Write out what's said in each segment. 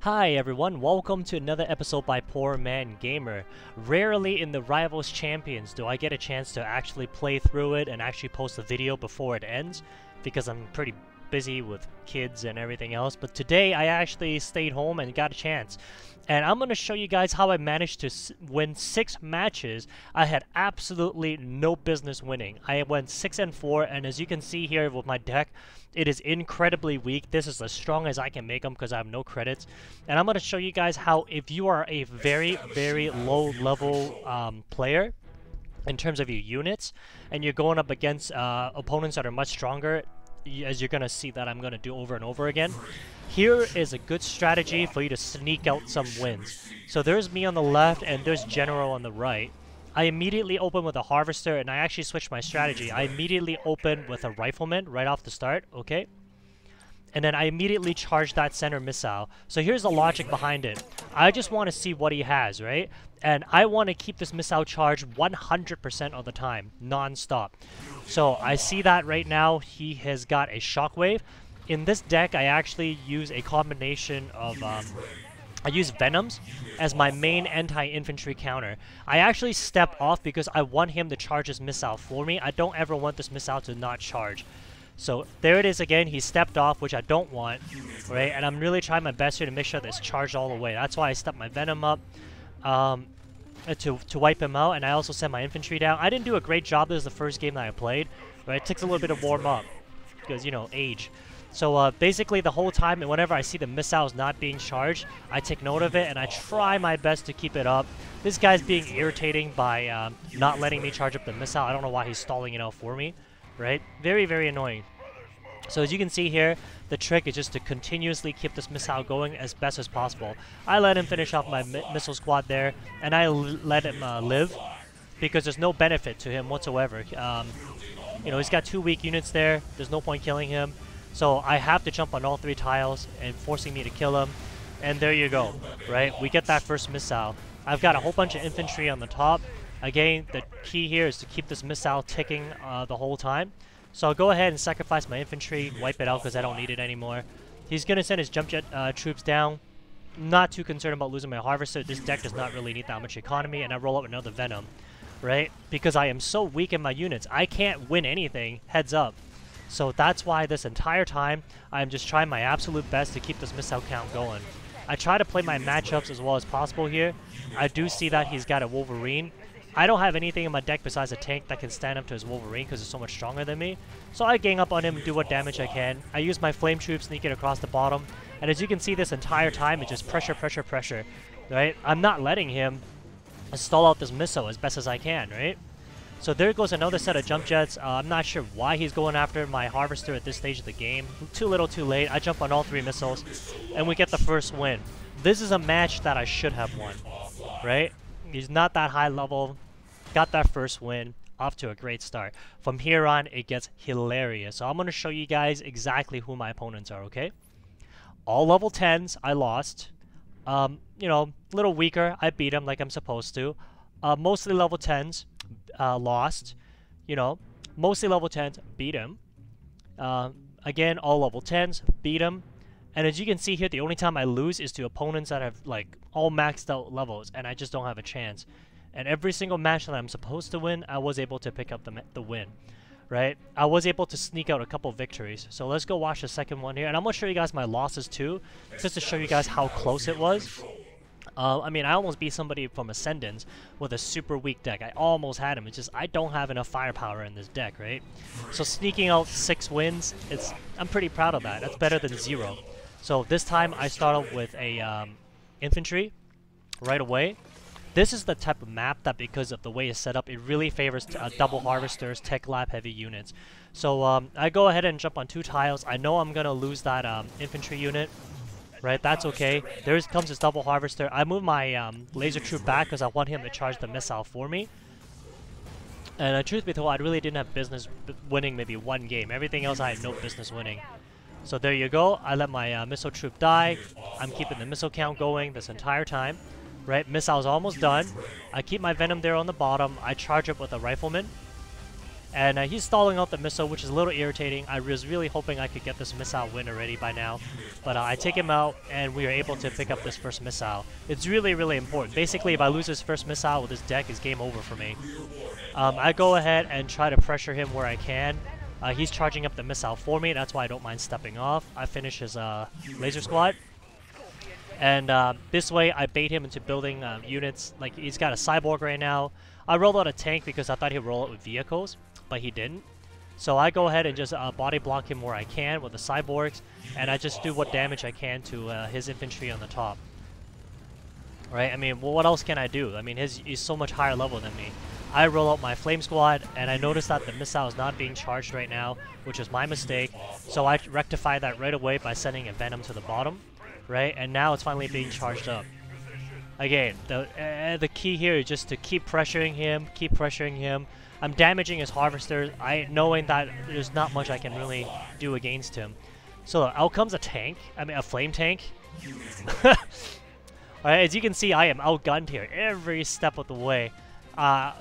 Hi everyone, welcome to another episode by Poor Man Gamer. Rarely in the Rivals Champions do I get a chance to actually play through it and actually post a video before it ends, because I'm pretty busy with kids and everything else, but today I actually stayed home and got a chance. And I'm going to show you guys how I managed to win 6 matches I had absolutely no business winning. I went 6-4, and as you can see here with my deck, it is incredibly weak. This is as strong as I can make them because I have no credits. And I'm going to show you guys how, if you are a very, very low level player in terms of your units, and you're going up against opponents that are much stronger, as you're going to see that I'm going to do over and over again, here is a good strategy for you to sneak out some wins. So there's me on the left and there's General on the right. I immediately open with a Harvester, and I actually switched my strategy. I immediately open with a Rifleman right off the start, okay? And then I immediately charge that center missile. So here's the logic behind it. I just want to see what he has, right? And I want to keep this missile charged 100% of the time, non-stop. So I see that right now he has got a Shockwave. In this deck, I actually use a combination of... I use Venoms as my main anti-infantry counter. I actually step off because I want him to charge his missile for me. I don't ever want this missile to not charge. So there it is again. He stepped off, which I don't want, right? And I'm really trying my best here to make sure that it's charged all the way. That's why I stepped my Venom up to wipe him out, and I also sent my infantry down. I didn't do a great job. This is the first game that I played, right? It takes a little bit of warm up because, you know, age. So basically the whole time, and whenever I see the missiles not being charged, I take note of it and I try my best to keep it up. This guy's being irritating by not letting me charge up the missile. I don't know why he's stalling it out for me, right? Very, very annoying. So as you can see here, the trick is just to continuously keep this missile going as best as possible. I let him finish off my missile squad there, and I let him live because there's no benefit to him whatsoever. You know, he's got 2 weak units there. There's no point killing him. So I have to jump on all 3 tiles and forcing me to kill him. And there you go, right? We get that first missile. I've got a whole bunch of infantry on the top. Again, the key here is to keep this missile ticking the whole time. So I'll go ahead and sacrifice my infantry, wipe it out because I don't need it anymore. He's going to send his jump jet troops down. Not too concerned about losing my Harvester. This deck does not really need that much economy, and I roll up another Venom, right? Because I am so weak in my units. I can't win anything heads up. So that's why this entire time, I'm just trying my absolute best to keep this missile count going. I try to play my matchups as well as possible here. I do see that he's got a Wolverine. I don't have anything in my deck besides a tank that can stand up to his Wolverine because it's so much stronger than me. So I gang up on him and do what damage I can. I use my Flame Troop, sneak it across the bottom. And as you can see, this entire time, it's just pressure, pressure, pressure, right? I'm not letting him stall out this missile as best as I can, right? So there goes another set of jump jets. I'm not sure why he's going after my Harvester at this stage of the game. Too little, too late. I jump on all 3 missiles, and we get the first win. This is a match that I should have won, right? He's not that high level. Got that first win. Off to a great start. From here on, it gets hilarious. So I'm going to show you guys exactly who my opponents are, okay? All level 10s, I lost. You know, a little weaker. I beat them like I'm supposed to. Mostly level 10s. Lost, you know, mostly level 10s, beat him. Again, all level 10s, beat him. And as you can see here, the only time I lose is to opponents that have like all maxed out levels, and I just don't have a chance. And every single match that I'm supposed to win, I was able to pick up the win, right? I was able to sneak out a couple victories. So let's go watch the second one here, and I'm gonna show you guys my losses too, just to show you guys how close it was. I mean, I almost beat somebody from Ascendance with a super weak deck. I almost had him. It's just I don't have enough firepower in this deck, right? So sneaking out 6 wins, I'm pretty proud of that. That's better than 0. So this time I start out with a infantry right away. This is the type of map that, because of the way it's set up, it really favors double Harvesters, tech lab heavy units. So I go ahead and jump on 2 tiles. I know I'm gonna lose that infantry unit. Right, that's okay. There comes this double Harvester. I move my laser troop back because I want him to charge the missile for me. And truth be told, I really didn't have business winning maybe 1 game. Everything else I had no business winning. So there you go. I let my missile troop die. I'm keeping the missile count going this entire time. Right, missile's almost done. I keep my Venom there on the bottom. I charge up with a Rifleman. And he's stalling out the missile, which is a little irritating. I was really hoping I could get this missile win already by now. But I take him out, and we are able to pick up this first missile. It's really, really important. Basically, if I lose this first missile with this deck, it's game over for me. I go ahead and try to pressure him where I can. He's charging up the missile for me. That's why I don't mind stepping off. I finish his laser squad. And this way, I bait him into building units. Like, he's got a cyborg right now. I rolled out a tank because I thought he'd roll it with vehicles, but he didn't. So I go ahead and just body block him where I can with the cyborgs, and I just do what damage I can to his infantry on the top. Right? I mean, well, what else can I do? I mean, he's so much higher level than me. I roll out my flame squad, and I notice that the missile is not being charged right now, which is my mistake. So I rectify that right away by sending a venom to the bottom. Right? And now it's finally being charged up. Again, the key here is just to keep pressuring him, I'm damaging his harvesters, knowing that there's not much I can really do against him. So out comes a tank, a flame tank. Alright, as you can see, I am outgunned here every step of the way.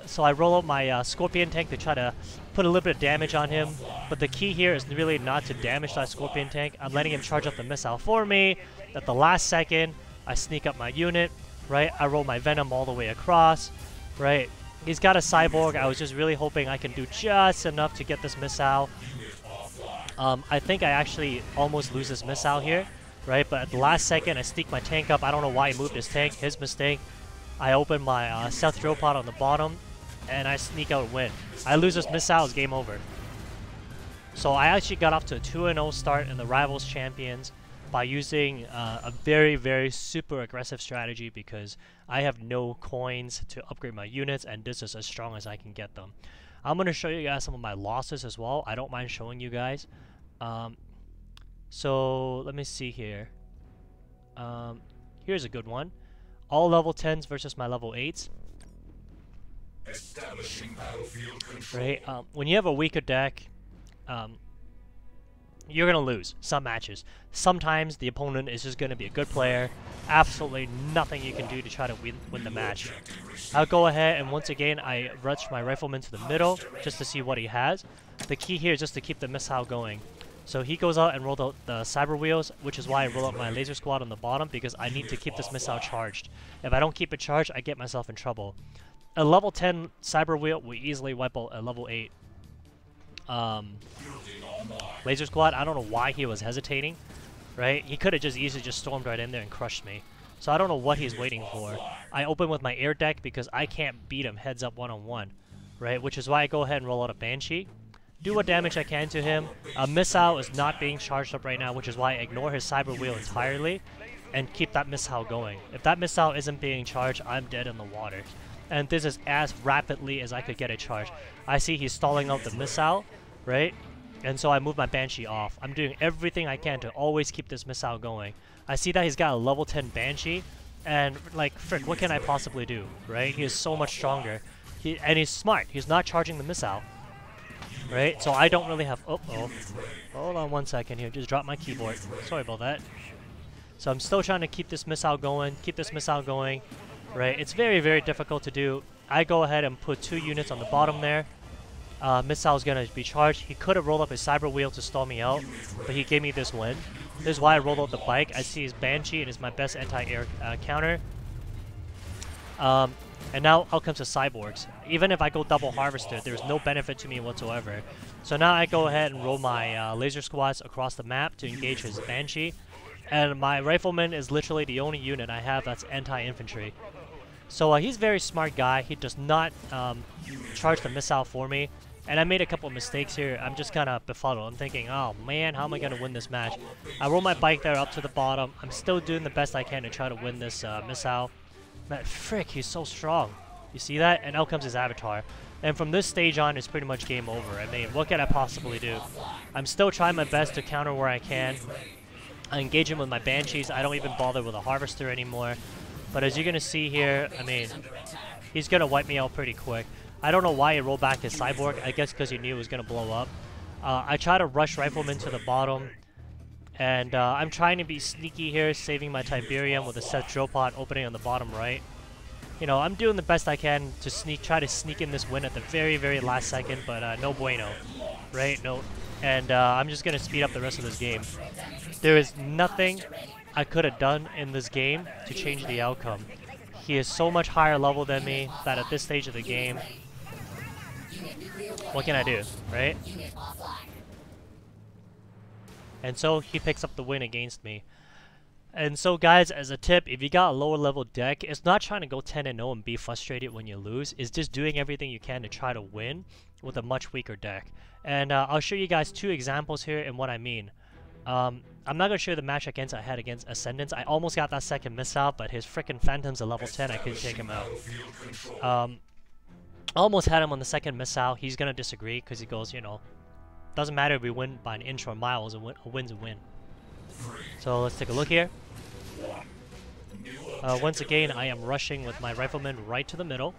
So I roll out my scorpion tank to try to put a little bit of damage on him. But the key here is really not to damage that scorpion tank. I'm letting him charge up the missile for me. At the last second, I sneak up my unit. Right, I roll my venom all the way across. Right, he's got a cyborg. I was just really hoping I can do just enough to get this missile. I think I actually almost lose this missile here. Right, but at the last second, I sneak my tank up. I don't know why he moved his tank. His mistake. I open my stealth drill pod on the bottom, and I sneak out and win. I lose this missile, it's game over. So I actually got off to a 2-0 start in the Rivals Champions by using a very, very super aggressive strategy because I have no coins to upgrade my units, and this is as strong as I can get them. I'm going to show you guys some of my losses as well. I don't mind showing you guys. So let me see here. Here's a good one. All level 10s versus my level 8s. Establishing battlefield control. Right, when you have a weaker deck, you're going to lose some matches. Sometimes the opponent is just going to be a good player. Absolutely nothing you can do to try to win the match. I'll go ahead and once again I rush my rifleman to the middle just to see what he has. The key here is just to keep the missile going. So he goes out and rolled out the cyber wheels, which is why I roll out my laser squad on the bottom, because I need to keep this missile charged. If I don't keep it charged, I get myself in trouble. A level 10 cyber wheel will easily wipe out a level 8 laser squad. I don't know why he was hesitating, right? He could have just easily just stormed right in there and crushed me. So I don't know what he's waiting for. I open with my air deck because I can't beat him heads up one-on-one, right? Which is why I go ahead and roll out a Banshee. Do what damage I can to him. A missile is not being charged up right now, which is why I ignore his cyber wheel entirely and keep that missile going. If that missile isn't being charged, I'm dead in the water. And this is as rapidly as I could get it charged. I see he's stalling out the missile, right? And so I move my Banshee off. I'm doing everything I can to always keep this missile going. I see that he's got a level 10 Banshee, and like, frick, what can I possibly do, right? He is so much stronger. And he's smart. He's not charging the missile. Right, so I don't really have. Hold on 1 second here. Just drop my keyboard. Sorry about that. So I'm still trying to keep this missile going. Right, it's very, very difficult to do. I go ahead and put 2 units on the bottom there. Missile's gonna be charged. He could have rolled up his cyber wheel to stall me out, but he gave me this win. This is why I rolled out the bike. I see his Banshee and it's my best anti-air counter. And now out comes the cyborgs. Even if I go double harvester, there's no benefit to me whatsoever. So now I go ahead and roll my laser squads across the map to engage his Banshee. And my rifleman is literally the only unit I have that's anti-infantry. So he's a very smart guy. He does not charge the missile for me. And I made a couple of mistakes here. I'm just kind of befuddled. I'm thinking, oh man, how am I going to win this match? I roll my bike there up to the bottom. I'm still doing the best I can to try to win this missile. Man, frick, he's so strong. You see that? And out comes his avatar. And from this stage on, it's pretty much game over. I mean, what can I possibly do? I'm still trying my best to counter where I can. I engage him with my Banshees. I don't even bother with a Harvester anymore. But as you're going to see here, I mean, he's going to wipe me out pretty quick. I don't know why he rolled back his Cyborg. I guess because he knew it was going to blow up. I try to rush Rifleman to the bottom. And I'm trying to be sneaky here, saving my Tiberium with a set drill pod opening on the bottom right. you know, I'm doing the best I can to try to sneak in this win at the very, very last second, but no bueno, right? No, and I'm just gonna speed up the rest of this game. There is nothing I could have done in this game to change the outcome. He is so much higher level than me that at this stage of the game, what can I do, right? And so he picks up the win against me. And so guys, as a tip, if you got a lower level deck, it's not trying to go 10-0 and be frustrated when you lose. It's just doing everything you can to try to win with a much weaker deck. And I'll show you guys 2 examples here and what I mean. I'm not going to show you the match I had against Ascendance. I almost got that second missile, but his freaking Phantom's a level 10. I couldn't take him out. Almost had him on the second missile. He's going to disagree because he goes, you know, doesn't matter if we win by an inch or a mile, a win's a win. So let's take a look here. Once again, I am rushing with my Rifleman right to the middle.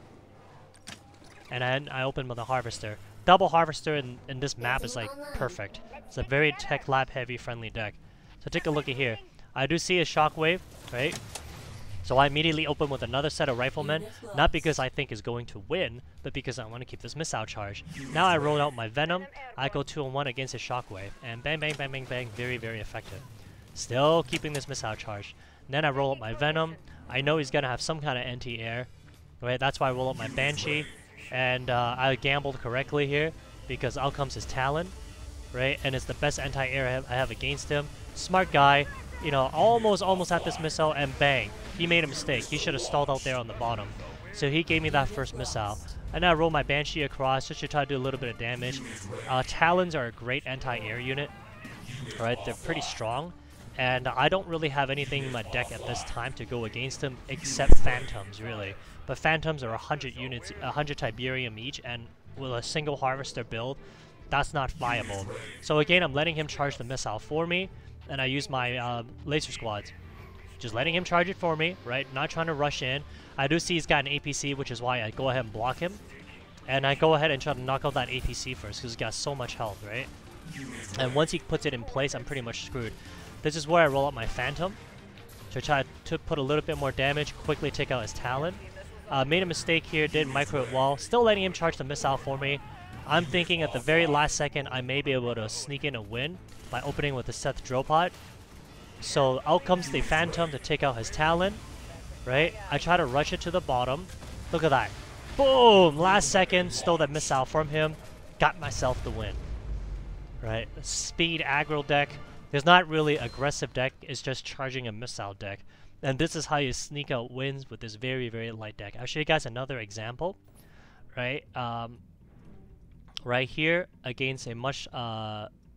And then I open with a Harvester. Double Harvester in this map is like perfect. It's a very tech lab heavy friendly deck. So take a look at here. I do see a Shockwave, right? So I immediately open with another set of Riflemen, not because I think is going to win, but because I want to keep this missile charge. Now I roll out my Venom, I go 2-on-1 against his Shockwave, and bang, bang, bang, bang, bang, very, very effective. Still keeping this missile charge. Then I roll up my Venom. I know he's going to have some kind of anti-air, right? That's why I roll up my Banshee, and I gambled correctly here, because out comes his Talon, right? And it's the best anti-air I have against him. Smart guy. You know, almost at this missile, and bang, he made a mistake. He should have stalled out there on the bottom. So he gave me that first missile. And I roll my Banshee across just to try to do a little bit of damage. Talons are a great anti-air unit, right? They're pretty strong. And I don't really have anything in my deck at this time to go against them except Phantoms, really. But Phantoms are 100 units, 100 Tiberium each, and with a single Harvester build, that's not viable. So again, I'm letting him charge the missile for me. And I use my laser squads. Just letting him charge it for me, right? Not trying to rush in. I do see he's got an APC, which is why I go ahead and block him. And I go ahead and try to knock out that APC first, because he's got so much health, right? And once he puts it in place, I'm pretty much screwed. This is where I roll up my Phantom to try to put a little bit more damage, quickly take out his Talon. Made a mistake here, did micro it well. Still letting him charge the missile for me. I'm thinking at the very last second, I may be able to sneak in a win by opening with the Seth Drill Pod. So out comes the Phantom to take out his Talon, right? I try to rush it to the bottom. Look at that. Boom! Last second, stole that missile from him. Got myself the win. Right? Speed aggro deck. There's not really aggressive deck. It's just charging a missile deck. And this is how you sneak out wins with this very, very light deck. I'll show you guys another example. Right? Right here against a much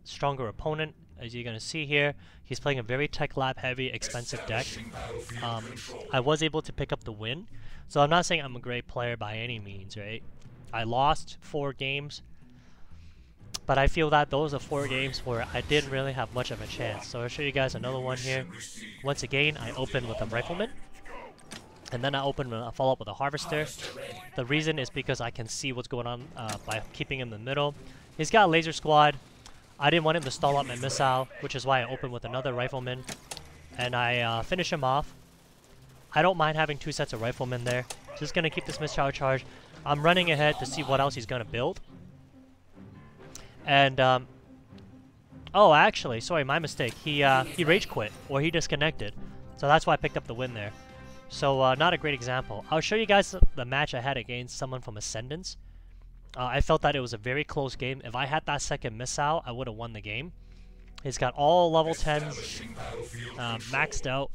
stronger opponent. As you're gonna see here, he's playing a very tech lab heavy, expensive deck. I was able to pick up the win, so I'm not saying I'm a great player by any means, right? I lost 4 games, but I feel that those are 4 games where I didn't really have much of a chance. So I'll show you guys another one here. Once again, I open with a Rifleman, and then I open and I follow up with a Harvester. The reason is because I can see what's going on by keeping him in the middle. He's got a Laser Squad. I didn't want him to stall out my missile, which is why I opened with another Rifleman. And I finish him off. I don't mind having 2 sets of Riflemen there. Just going to keep this missile charge. I'm running ahead to see what else he's going to build. And, oh, actually, sorry, my mistake. He rage quit, or he disconnected. So that's why I picked up the win there. So, not a great example. I'll show you guys the match I had against someone from Ascendance. I felt that it was a very close game. If I had that second missile, I would have won the game. He's got all level 10s maxed out.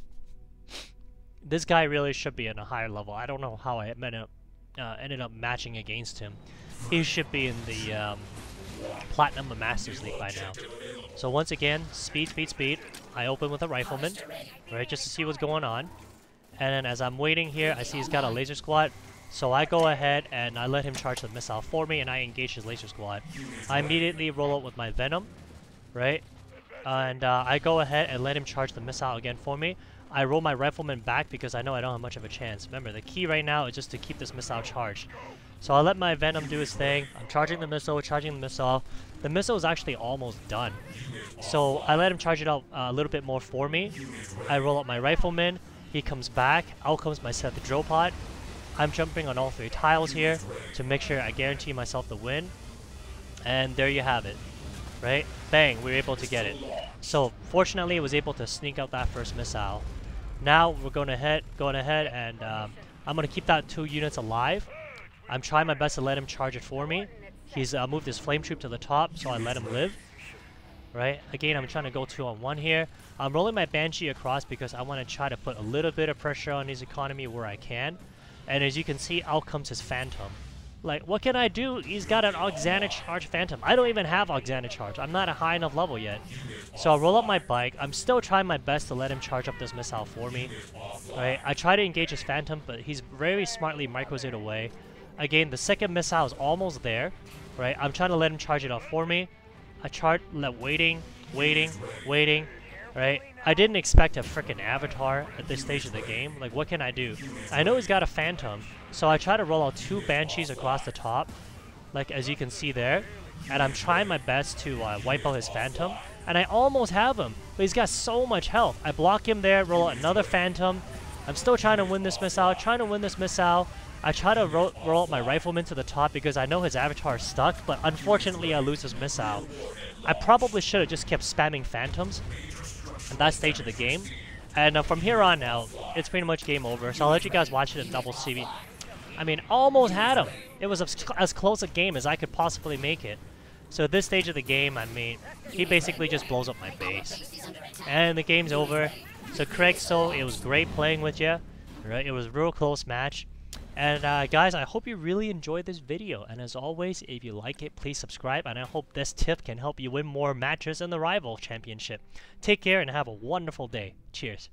This guy really should be in a higher level. I don't know how I ended up matching against him. He should be in the Platinum or Masters League by now. So once again, speed, speed, speed. I open with a Rifleman, right, just to see what's going on. And then as I'm waiting here, I see he's got a Laser Squad. So I go ahead and I let him charge the missile for me, and I engage his Laser Squad. I immediately roll out with my Venom, right? And I go ahead and let him charge the missile again for me. I roll my Rifleman back because I know I don't have much of a chance. Remember, the key right now is just to keep this missile charged. So I let my Venom do his thing. I'm charging the missile, charging the missile. The missile is actually almost done. So I let him charge it out a little bit more for me. I roll out my Rifleman. He comes back. Out comes my Seth Drill Pod. I'm jumping on all 3 tiles here to make sure I guarantee myself the win. And there you have it, right? Bang, we were able to get it. So fortunately, I was able to sneak out that first missile. Now we're going ahead, and I'm going to keep that 2 units alive. I'm trying my best to let him charge it for me. He's moved his flame troop to the top, so I let him live. Right? Again, I'm trying to go 2-on-1 here. I'm rolling my Banshee across because I want to try to put a little bit of pressure on his economy where I can. And as you can see, out comes his Phantom. Like, what can I do? He's got an Auxana Charge Phantom. I don't even have Auxana Charge. I'm not a high enough level yet. So I'll roll up my bike. I'm still trying my best to let him charge up this missile for me. Right? I try to engage his Phantom, but he's very smartly micros it away. Again, the second missile is almost there. Right? I'm trying to let him charge it up for me. I waiting, right? I didn't expect a freaking Avatar at this stage of the game. Like, what can I do? I know he's got a Phantom, so I try to roll out 2 Banshees across the top, like as you can see there. And I'm trying my best to wipe out his Phantom, and I almost have him, but he's got so much health. I block him there, roll out another Phantom. I'm still trying to win this missile, I try to roll up my Rifleman to the top because I know his Avatar is stuck, but unfortunately I lose his missile. I probably should have just kept spamming Phantoms at that stage of the game. And from here on out, it's pretty much game over, so I'll let you guys watch it in double CB. I mean, almost had him. It was as close a game as I could possibly make it. So at this stage of the game, I mean, he basically just blows up my base. And the game's over. So Craig, it was great playing with you. Right? It was a real close match. And guys, I hope you really enjoyed this video, and as always, if you like it, please subscribe, and I hope this tip can help you win more matches in the Rival Championship. Take care and have a wonderful day. Cheers.